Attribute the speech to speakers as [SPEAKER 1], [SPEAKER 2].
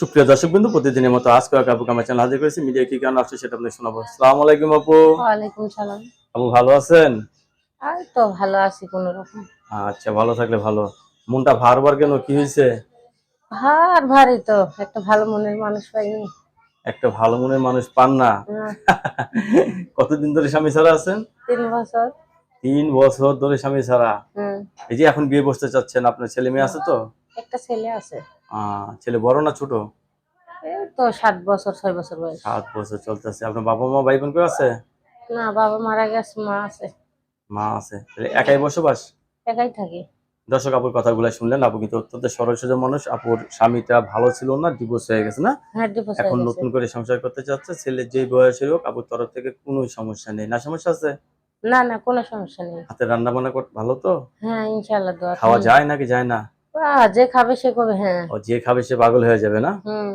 [SPEAKER 1] সুপ্রিয় দর্শকবৃন্দ, প্রতিদিনের মতো আজকে আপুকে আমার চ্যানেল হাজির করেছি। মিডিয়া কি কারণ আসছে সেটা আপনাকে শোনাবো। আসসালামু আলাইকুম আপু।
[SPEAKER 2] ওয়ালাইকুম সালাম।
[SPEAKER 1] আপু ভালো আছেন?
[SPEAKER 2] আর তো ভালো আছি কোন রকম।
[SPEAKER 1] আচ্ছা, ভালো থাকলে ভালো। মনটা ভার কেন, কি হয়েছে?
[SPEAKER 2] ভার ভারী তো, একটা ভালো মনের মানুষ পাইনি।
[SPEAKER 1] একটা ভালো মনের মানুষ পান না?
[SPEAKER 2] হ্যাঁ,
[SPEAKER 1] কতদিন ধরে স্বামী ছাড়া আছেন?
[SPEAKER 2] 3 বছর।
[SPEAKER 1] 3 বছর ধরে স্বামী ছাড়া।
[SPEAKER 2] হুম।
[SPEAKER 1] এই যে এখন বিয়ে বসতে চাচ্ছেন, আপনার ছেলে মেয়ে আছে তো?
[SPEAKER 2] একটা ছেলে আছে।
[SPEAKER 1] ছেলে বড় না ছোট?
[SPEAKER 2] এই তো 7 বছর 6 বছর বয়স।
[SPEAKER 1] 7 বছর চলতেছে। আপনার বাবা মা ভাই বোন কেউ আছে?
[SPEAKER 2] না, বাবা মারা গেছে, মা আছে।
[SPEAKER 1] মা আছে, তাহলে একাই বসবাস?
[SPEAKER 2] একাই থাকি।
[SPEAKER 1] দর্শক, আপুর কথাগুলো শুনলেন। আপু কিন্তু অত্যন্ত সরল সোজা মানুষ। আপুর স্বামীটা ভালো ছিল না, ডিভোর্স হয়ে গেছে না?
[SPEAKER 2] হ্যাঁ, ডিভোর্স হয়ে
[SPEAKER 1] এখন
[SPEAKER 2] গেছে।
[SPEAKER 1] নতুন করে সংসার করতে চাচ্ছে। ছেলে যেই বয়সের হোক, আপুর তরফ থেকে কোনো সমস্যা নেই। না সমস্যা আছে?
[SPEAKER 2] না না, কোনো সমস্যা নেই।
[SPEAKER 1] হাতে রান্না বান্না করতে ভালো তো?
[SPEAKER 2] হ্যাঁ, ইনশাআল্লাহ দোয়া
[SPEAKER 1] খাওয়া
[SPEAKER 2] হুম।
[SPEAKER 1] যায় নাকি যায় না?
[SPEAKER 2] যে খাবে সে করবে, হ্যাঁ।
[SPEAKER 1] ও যে খাবে সে পাগল হয়ে যাবে না?
[SPEAKER 2] হুম।